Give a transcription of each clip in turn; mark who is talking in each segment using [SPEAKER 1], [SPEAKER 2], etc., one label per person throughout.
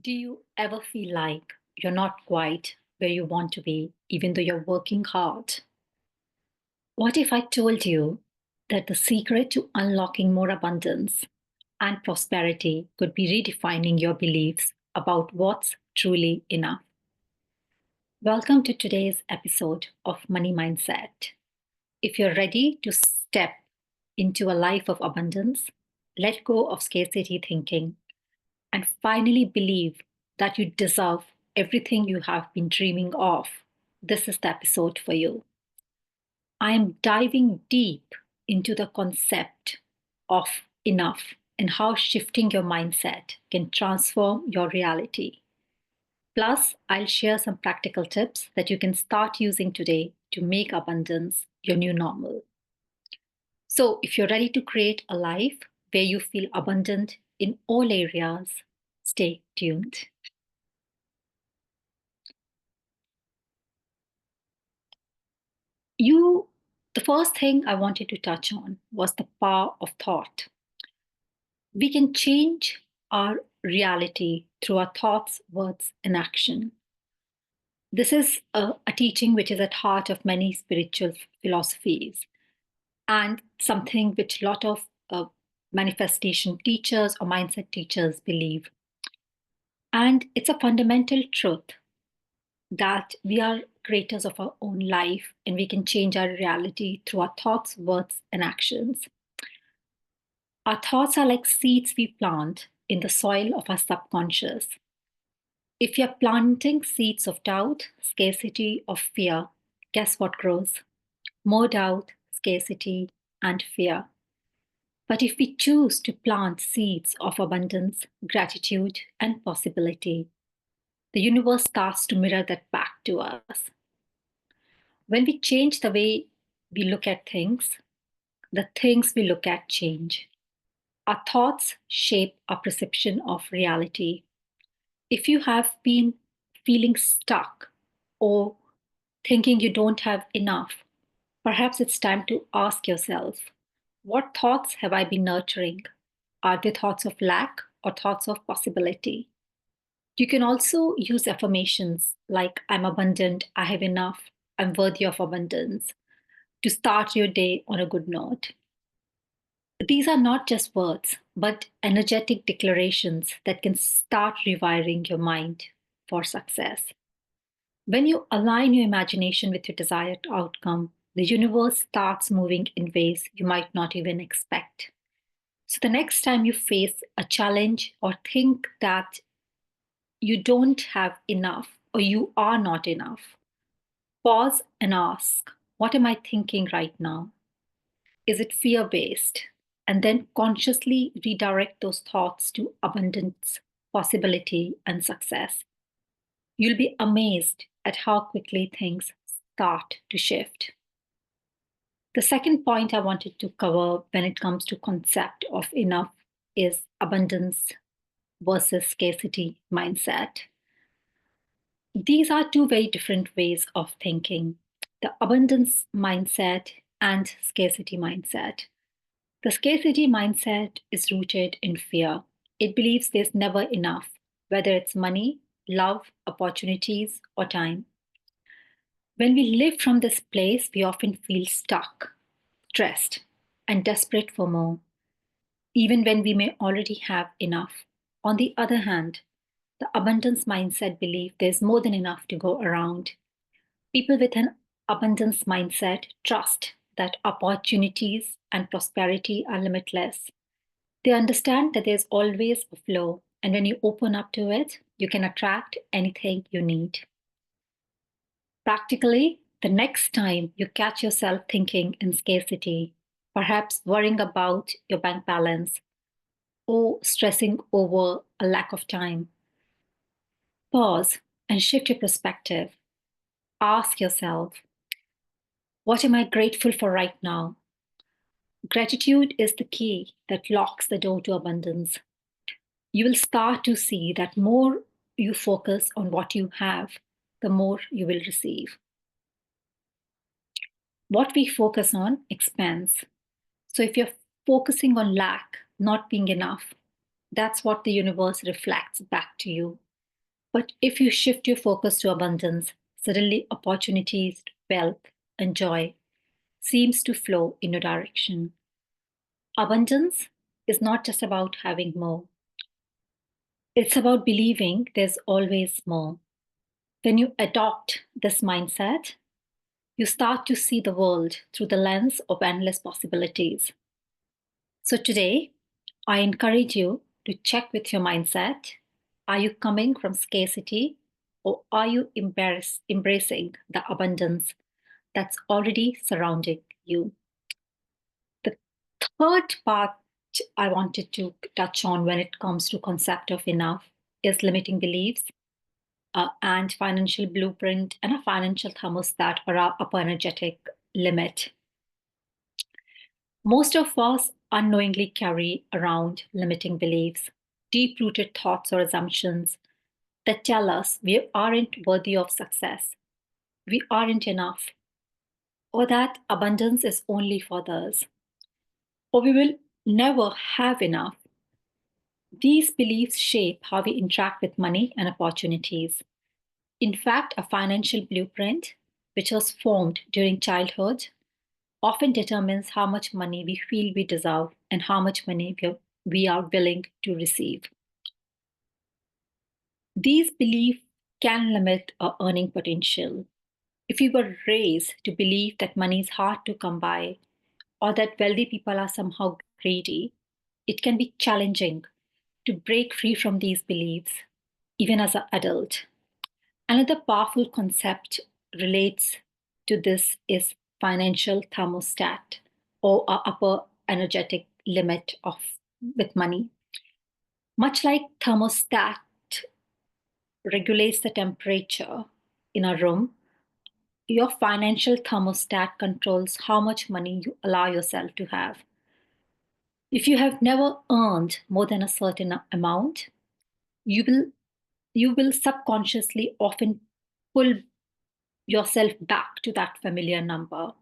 [SPEAKER 1] Do you ever feel like you're not quite where you want to be, even though you're working hard? What if I told you that the secret to unlocking more abundance and prosperity could be redefining your beliefs about what's truly enough? Welcome to today's episode of Money Mindset. If you're ready to step into a life of abundance, let go of scarcity thinking, and finally believe that you deserve everything you have been dreaming of, this is the episode for you. I am diving deep into the concept of enough and how shifting your mindset can transform your reality. Plus, I'll share some practical tips that you can start using today to make abundance your new normal. So, if you're ready to create a life where you feel abundant in all areas, stay tuned. You, the first thing I wanted to touch on was the power of thought. We can change our reality through our thoughts, words, and action. This is a teaching which is at heart of many spiritual philosophies and something which a lot of manifestation teachers or mindset teachers believe. And it's a fundamental truth that we are creators of our own life and we can change our reality through our thoughts, words, and actions. Our thoughts are like seeds we plant in the soil of our subconscious. If you're planting seeds of doubt, scarcity, or fear, guess what grows? More doubt, scarcity, and fear. But if we choose to plant seeds of abundance, gratitude, and possibility, the universe starts to mirror that back to us. When we change the way we look at things, the things we look at change. Our thoughts shape our perception of reality. If you have been feeling stuck or thinking you don't have enough, perhaps it's time to ask yourself, what thoughts have I been nurturing? Are they thoughts of lack or thoughts of possibility? You can also use affirmations like, I'm abundant, I have enough, I'm worthy of abundance, to start your day on a good note. These are not just words, but energetic declarations that can start rewiring your mind for success. When you align your imagination with your desired outcome, the universe starts moving in ways you might not even expect. So, the next time you face a challenge or think that you don't have enough or you are not enough, pause and ask, what am I thinking right now? Is it fear based? And then consciously redirect those thoughts to abundance, possibility, and success. You'll be amazed at how quickly things start to shift. The second point I wanted to cover when it comes to concept of enough is abundance versus scarcity mindset. These are two very different ways of thinking, the abundance mindset and scarcity mindset. The scarcity mindset is rooted in fear. It believes there's never enough, whether it's money, love, opportunities, or time. When we live from this place, we often feel stuck, stressed, and desperate for more, even when we may already have enough. On the other hand, the abundance mindset believes there's more than enough to go around. People with an abundance mindset trust that opportunities and prosperity are limitless. They understand that there's always a flow, and when you open up to it, you can attract anything you need. Practically, the next time you catch yourself thinking in scarcity, perhaps worrying about your bank balance or stressing over a lack of time, pause and shift your perspective. Ask yourself, what am I grateful for right now? Gratitude is the key that locks the door to abundance. You will start to see that more you focus on what you have, the more you will receive. What we focus on expands. So if you're focusing on lack, not being enough, that's what the universe reflects back to you. But if you shift your focus to abundance, suddenly opportunities, wealth, and joy seems to flow in your direction. Abundance is not just about having more. It's about believing there's always more. When you adopt this mindset, you start to see the world through the lens of endless possibilities. So today, I encourage you to check with your mindset. Are you coming from scarcity or are you embracing the abundance that's already surrounding you? The third part I wanted to touch on when it comes to concept of enough is limiting beliefs and financial blueprint and a financial thermostat or our upper energetic limit. Most of us unknowingly carry around limiting beliefs, deep rooted thoughts or assumptions that tell us we aren't worthy of success, we aren't enough, or that abundance is only for others, or we will never have enough. These beliefs shape how we interact with money and opportunities. In fact, a financial blueprint, which was formed during childhood, often determines how much money we feel we deserve and how much money we are willing to receive. These beliefs can limit our earning potential. If we were raised to believe that money is hard to come by or that wealthy people are somehow greedy, it can be challenging to break free from these beliefs, even as an adult. Another powerful concept relates to this is financial thermostat or our upper energetic limit of with money. Much like thermostat regulates the temperature in a room, your financial thermostat controls how much money you allow yourself to have. If you have never earned more than a certain amount, you will you will subconsciously often pull yourself back to that familiar number.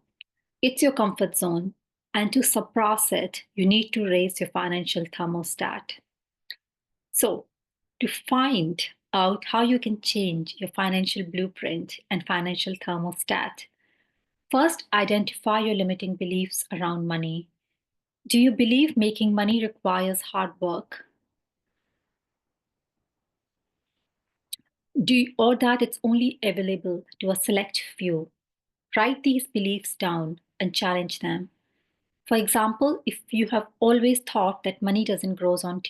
[SPEAKER 1] It's your comfort zone. And to suppress it, you need to raise your financial thermostat. So, to find out how you can change your financial blueprint and financial thermostat, first identify your limiting beliefs around money. Do you believe making money requires hard work? Or that it's only available to a select few? Write these beliefs down and challenge them. For example, if you have always thought that money doesn't grow on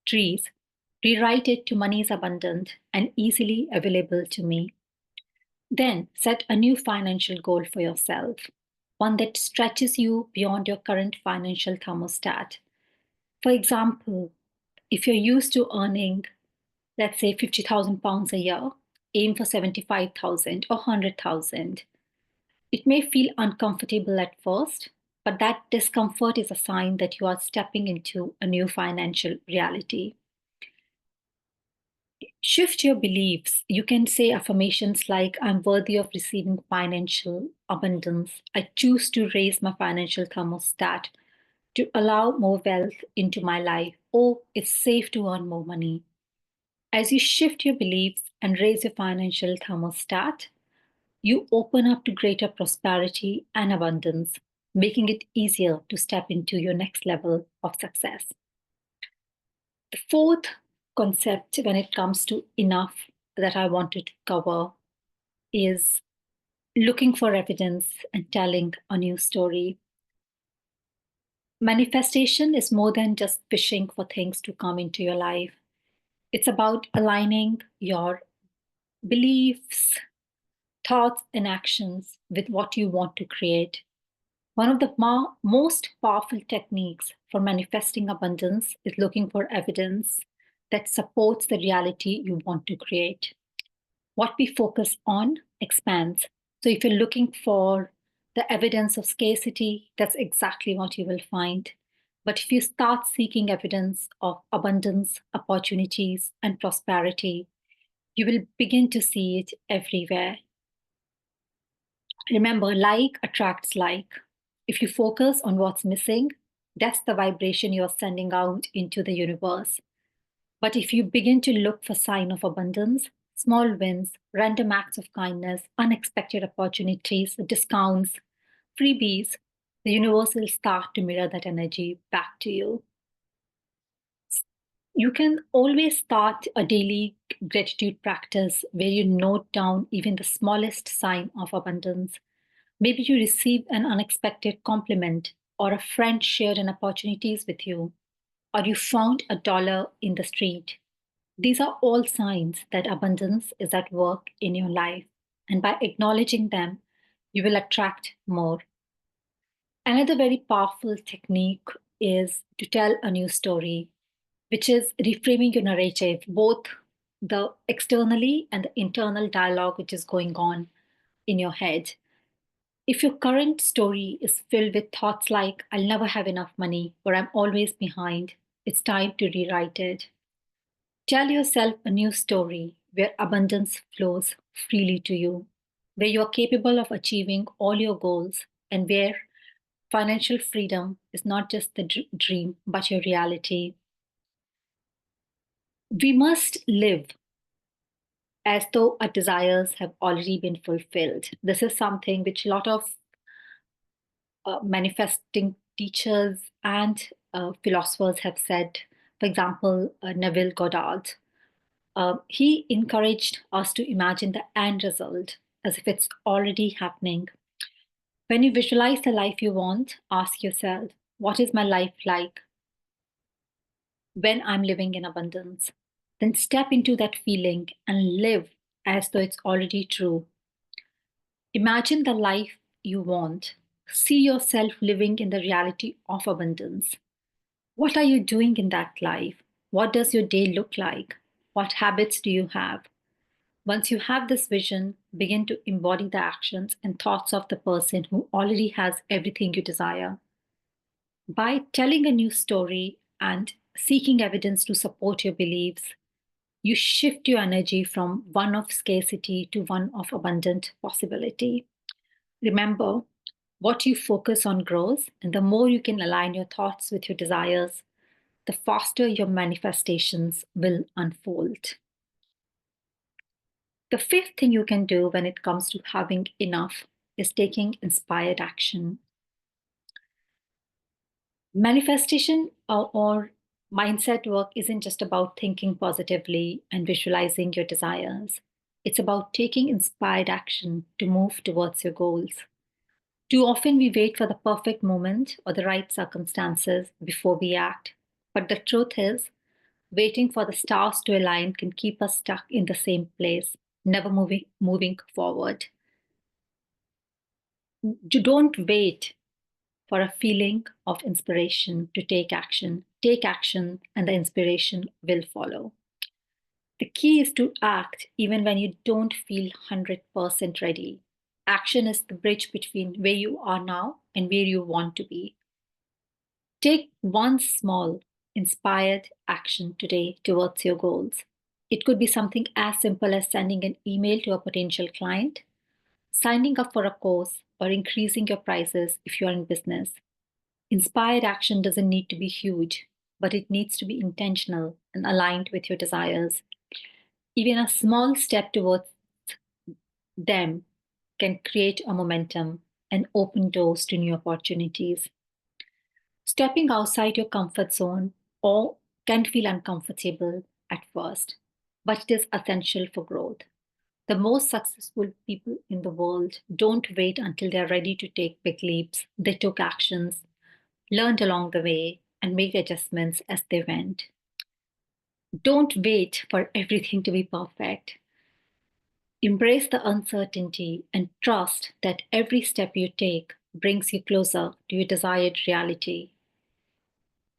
[SPEAKER 1] trees, rewrite it to money is abundant and easily available to me. Then set a new financial goal for yourself, one that stretches you beyond your current financial thermostat. For example, if you're used to earning, let's say, £50,000 a year, aim for 75,000 or 100,000. It may feel uncomfortable at first, but that discomfort is a sign that you are stepping into a new financial reality. Shift your beliefs. You can say affirmations like, I'm worthy of receiving financial abundance. I choose to raise my financial thermostat to allow more wealth into my life. Or it's safe to earn more money. As you shift your beliefs and raise your financial thermostat, you open up to greater prosperity and abundance, making it easier to step into your next level of success. The fourth concept when it comes to enough that I wanted to cover is looking for evidence and telling a new story. Manifestation is more than just wishing for things to come into your life. It's about aligning your beliefs, thoughts, and actions with what you want to create. One of the most powerful techniques for manifesting abundance is looking for evidence that supports the reality you want to create. What we focus on expands. So, if you're looking for the evidence of scarcity, that's exactly what you will find. But if you start seeking evidence of abundance, opportunities, and prosperity, you will begin to see it everywhere. Remember, like attracts like. If you focus on what's missing, that's the vibration you're sending out into the universe. But if you begin to look for sign of abundance, Small wins, random acts of kindness, unexpected opportunities, discounts, freebies, the universe will start to mirror that energy back to you. You can always start a daily gratitude practice where you note down even the smallest sign of abundance. Maybe you received an unexpected compliment, or a friend shared an opportunities with you, or you found $1 in the street. These are all signs that abundance is at work in your life. And by acknowledging them, you will attract more. Another very powerful technique is to tell a new story, which is reframing your narrative, both the externally and the internal dialogue which is going on in your head. If your current story is filled with thoughts like, I'll never have enough money or I'm always behind, it's time to rewrite it. Tell yourself a new story where abundance flows freely to you, where you are capable of achieving all your goals, and where financial freedom is not just the dream, but your reality. We must live as though our desires have already been fulfilled. This is something which a lot of manifesting teachers and philosophers have said. For example, Neville Goddard. He encouraged us to imagine the end result as if it's already happening. When you visualize the life you want, ask yourself, what is my life like when I'm living in abundance? Then step into that feeling and live as though it's already true. Imagine the life you want. See yourself living in the reality of abundance. What are you doing in that life? What does your day look like? What habits do you have? Once you have this vision, begin to embody the actions and thoughts of the person who already has everything you desire. By telling a new story and seeking evidence to support your beliefs, you shift your energy from one of scarcity to one of abundant possibility. Remember, what you focus on grows, and the more you can align your thoughts with your desires, the faster your manifestations will unfold. The fifth thing you can do when it comes to having enough is taking inspired action. Manifestation or mindset work isn't just about thinking positively and visualizing your desires. It's about taking inspired action to move towards your goals. Too often we wait for the perfect moment or the right circumstances before we act. But the truth is, waiting for the stars to align can keep us stuck in the same place, never moving forward. You don't wait for a feeling of inspiration to take action. Take action, and the inspiration will follow. The key is to act even when you don't feel 100% ready. Action is the bridge between where you are now and where you want to be. Take one small, inspired action today towards your goals. It could be something as simple as sending an email to a potential client, signing up for a course, or increasing your prices if you're in business. Inspired action doesn't need to be huge, but it needs to be intentional and aligned with your desires. Even a small step towards them can create a momentum and open doors to new opportunities. Stepping outside your comfort zone or can feel uncomfortable at first, but it is essential for growth. The most successful people in the world don't wait until they're ready to take big leaps. They took actions, learned along the way, and made adjustments as they went. Don't wait for everything to be perfect. Embrace the uncertainty and trust that every step you take brings you closer to your desired reality.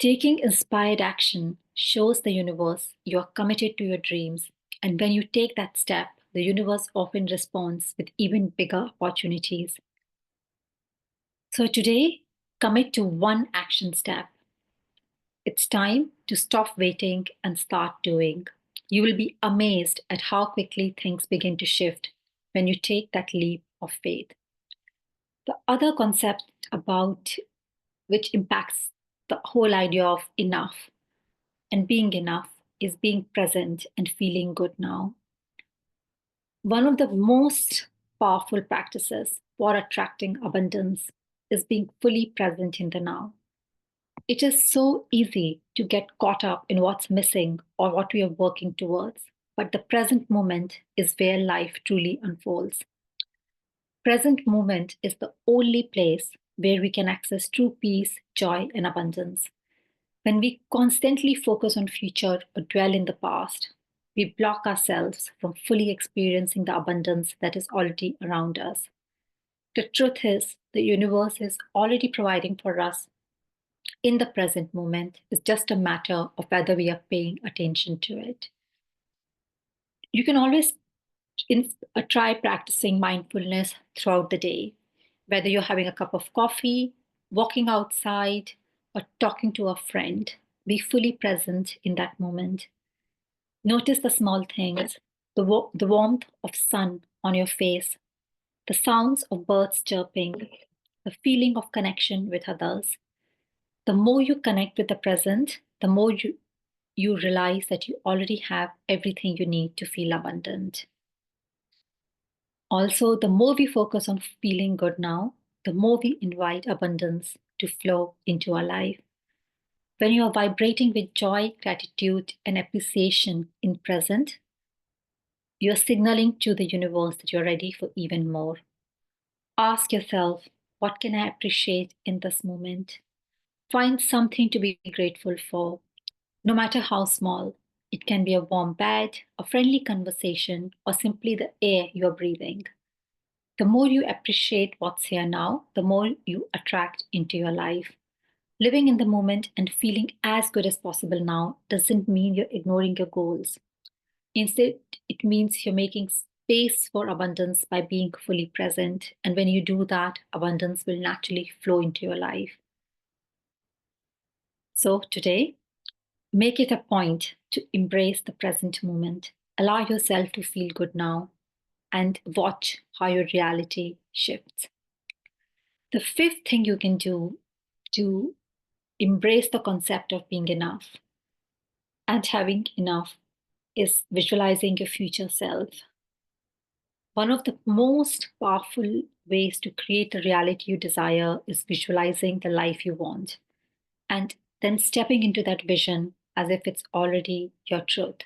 [SPEAKER 1] Taking inspired action shows the universe you are committed to your dreams, and when you take that step, the universe often responds with even bigger opportunities. So today, commit to one action step. It's time to stop waiting and start doing. You will be amazed at how quickly things begin to shift when you take that leap of faith. The other concept about which impacts the whole idea of enough and being enough is being present and feeling good now. One of the most powerful practices for attracting abundance is being fully present in the now. It is so easy to get caught up in what's missing or what we are working towards, but the present moment is where life truly unfolds. Present moment is the only place where we can access true peace, joy, and abundance. When we constantly focus on future or dwell in the past, we block ourselves from fully experiencing the abundance that is already around us. The truth is, the universe is already providing for us in the present moment. It's just a matter of whether we are paying attention to it. You can always try practicing mindfulness throughout the day, whether you're having a cup of coffee, walking outside, or talking to a friend. Be fully present in that moment. Notice the small things, the warmth of sun on your face, the sounds of birds chirping, the feeling of connection with others. The more you connect with the present, the more you realize that you already have everything you need to feel abundant. Also, the more we focus on feeling good now, the more we invite abundance to flow into our life. When you are vibrating with joy, gratitude, and appreciation in present, you're signaling to the universe that you're ready for even more. Ask yourself, what can I appreciate in this moment? Find something to be grateful for, no matter how small. It can be a warm bed, a friendly conversation, or simply the air you're breathing. The more you appreciate what's here now, the more you attract into your life. Living in the moment and feeling as good as possible now doesn't mean you're ignoring your goals. Instead, it means you're making space for abundance by being fully present. And when you do that, abundance will naturally flow into your life. So today, make it a point to embrace the present moment. Allow yourself to feel good now and watch how your reality shifts. The fifth thing you can do to embrace the concept of being enough and having enough is visualizing your future self. One of the most powerful ways to create the reality you desire is visualizing the life you want and then stepping into that vision as if it's already your truth.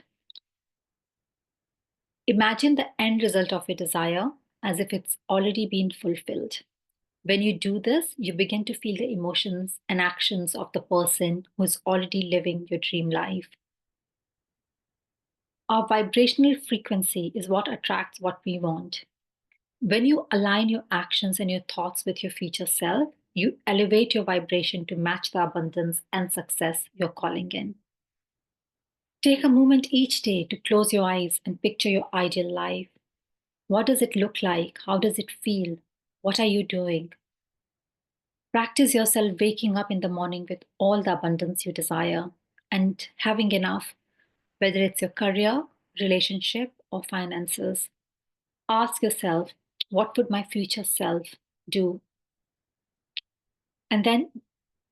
[SPEAKER 1] Imagine the end result of your desire as if it's already been fulfilled. When you do this, you begin to feel the emotions and actions of the person who is already living your dream life. Our vibrational frequency is what attracts what we want. When you align your actions and your thoughts with your future self, you elevate your vibration to match the abundance and success you're calling in. Take a moment each day to close your eyes and picture your ideal life. What does it look like? How does it feel? What are you doing? Practice yourself waking up in the morning with all the abundance you desire and having enough, whether it's your career, relationship, or finances. Ask yourself, what would my future self do? And then,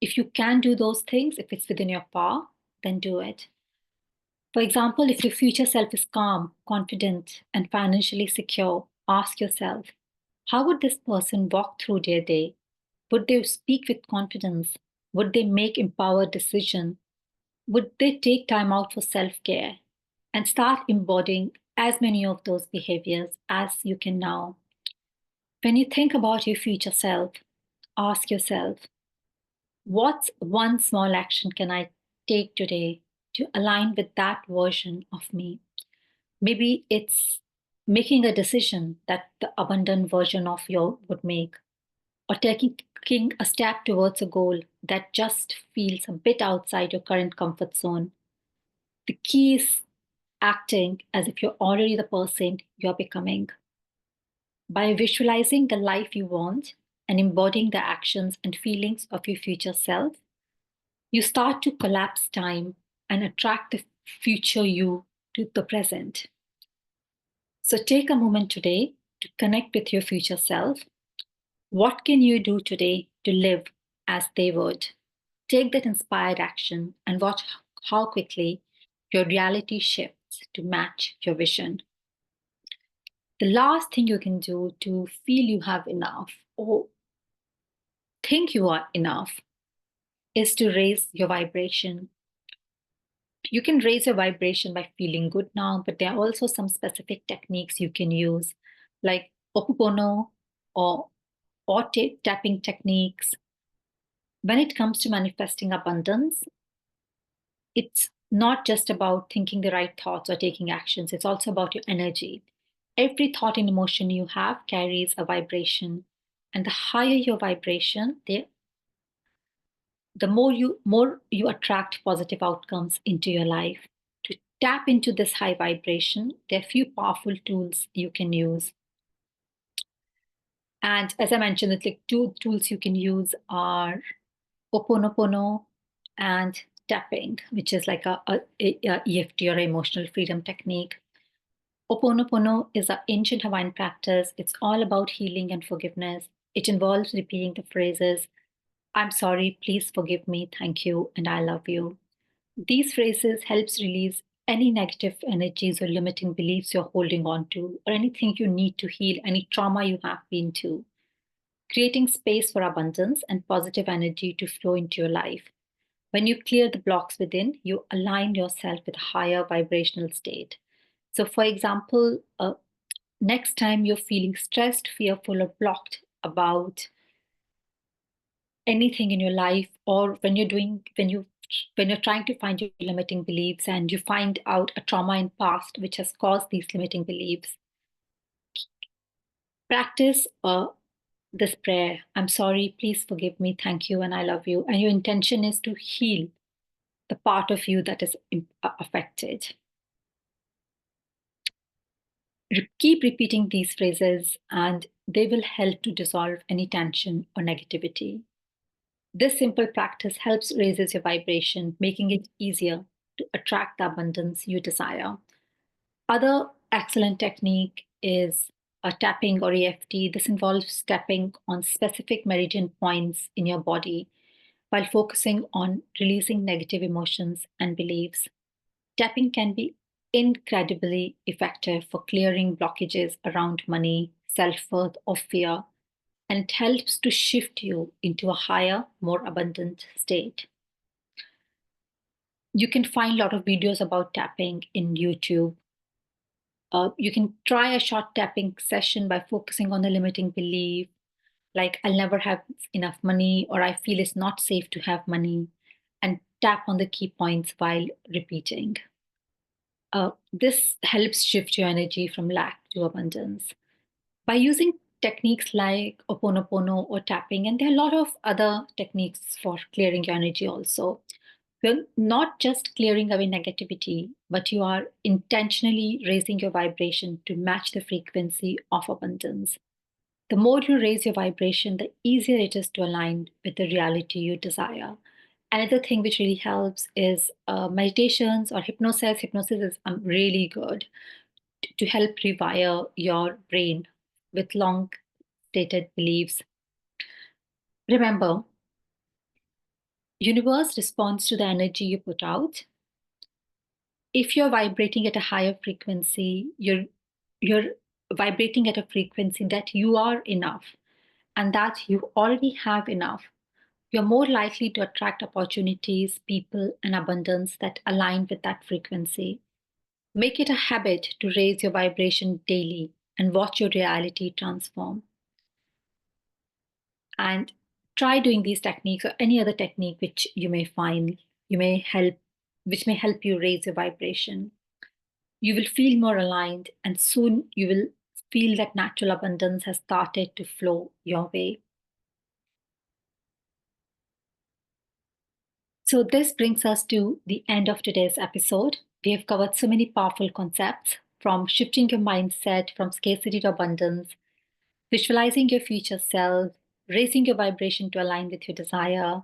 [SPEAKER 1] if you can do those things, if it's within your power, then do it. For example, if your future self is calm, confident, and financially secure, ask yourself, how would this person walk through their day? Would they speak with confidence? Would they make empowered decisions? Would they take time out for self care? And start embodying as many of those behaviors as you can now. When you think about your future self, ask yourself, what's one small action can I take today to align with that version of me? Maybe it's making a decision that the abundant version of you would make, or taking a step towards a goal that just feels a bit outside your current comfort zone. The key is acting as if you're already the person you're becoming. By visualizing the life you want and embodying the actions and feelings of your future self, you start to collapse time and attract the future you to the present. So take a moment today to connect with your future self. What can you do today to live as they would? Take that inspired action and watch how quickly your reality shifts to match your vision. The last thing you can do to feel you have enough or think you are enough is to raise your vibration. You can raise your vibration by feeling good now, but there are also some specific techniques you can use, like Opopono or tapping techniques. When it comes to manifesting abundance, it's not just about thinking the right thoughts or taking actions, it's also about your energy. Every thought and emotion you have carries a vibration. And the higher your vibration, the more you attract positive outcomes into your life. To tap into this high vibration, there are few powerful tools you can use. And as I mentioned, it's like two tools you can use are Oponopono and tapping, which is like a EFT or emotional freedom technique. Oponopono is an ancient Hawaiian practice. It's all about healing and forgiveness. It involves repeating the phrases, I'm sorry, please forgive me, thank you, and I love you. These phrases helps release any negative energies or limiting beliefs you're holding on to, or anything you need to heal, any trauma you have been to, creating space for abundance and positive energy to flow into your life. When you clear the blocks within, you align yourself with a higher vibrational state. So, for example, next time you're feeling stressed, fearful, or blocked about anything in your life, or when you're trying to find your limiting beliefs and you find out a trauma in past which has caused these limiting beliefs, practice this prayer, I'm sorry, please forgive me, thank you, and I love you. And your intention is to heal the part of you that is affected. Keep repeating these phrases and they will help to dissolve any tension or negativity. This simple practice helps raises your vibration, making it easier to attract the abundance you desire. Other excellent technique is a tapping or EFT. This involves tapping on specific meridian points in your body while focusing on releasing negative emotions and beliefs. Tapping can be incredibly effective for clearing blockages around money, self-worth, or fear, and it helps to shift you into a higher, more abundant state. You can find a lot of videos about tapping in YouTube. You can try a short tapping session by focusing on the limiting belief, like I'll never have enough money, or I feel it's not safe to have money, and tap on the key points while repeating. This helps shift your energy from lack to abundance. By using techniques like Oponopono or tapping, and there are a lot of other techniques for clearing your energy also. You're not just clearing away negativity, but you are intentionally raising your vibration to match the frequency of abundance. The more you raise your vibration, the easier it is to align with the reality you desire. Another thing which really helps is meditations or hypnosis. Hypnosis is really good to help rewire your brain with long stated beliefs. Remember, universe responds to the energy you put out. If you're vibrating at a higher frequency, you're vibrating at a frequency that you are enough and that you already have enough. You're more likely to attract opportunities, people, and abundance that align with that frequency. Make it a habit to raise your vibration daily and watch your reality transform. And try doing these techniques or any other technique which you may find you may help which may help you raise your vibration. You will feel more aligned, and soon you will feel that natural abundance has started to flow your way. So, this brings us to the end of today's episode. We have covered so many powerful concepts, from shifting your mindset from scarcity to abundance, visualizing your future self, raising your vibration to align with your desire.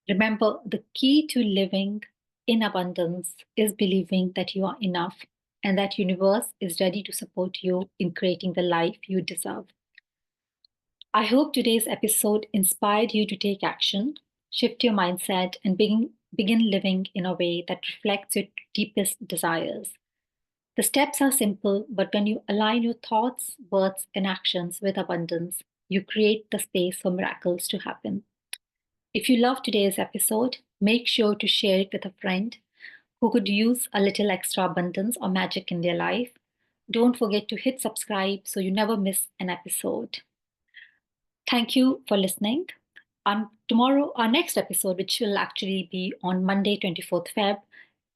[SPEAKER 1] Remember, the key to living in abundance is believing that you are enough and that universe is ready to support you in creating the life you deserve. I hope today's episode inspired you to take action, shift your mindset, and begin living in a way that reflects your deepest desires. The steps are simple, but when you align your thoughts, words, and actions with abundance, you create the space for miracles to happen. If you love today's episode, make sure to share it with a friend who could use a little extra abundance or magic in their life. Don't forget to hit subscribe so you never miss an episode. Thank you for listening. Tomorrow, our next episode, which will actually be on Monday, 24th Feb,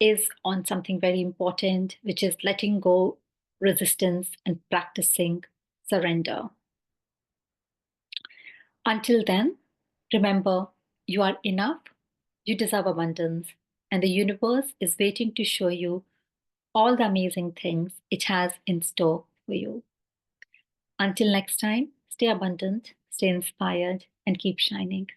[SPEAKER 1] is on something very important, which is letting go, resistance, and practicing surrender. Until then, remember you are enough, you deserve abundance, and the universe is waiting to show you all the amazing things it has in store for you. Until next time, stay abundant, stay inspired, and keep shining.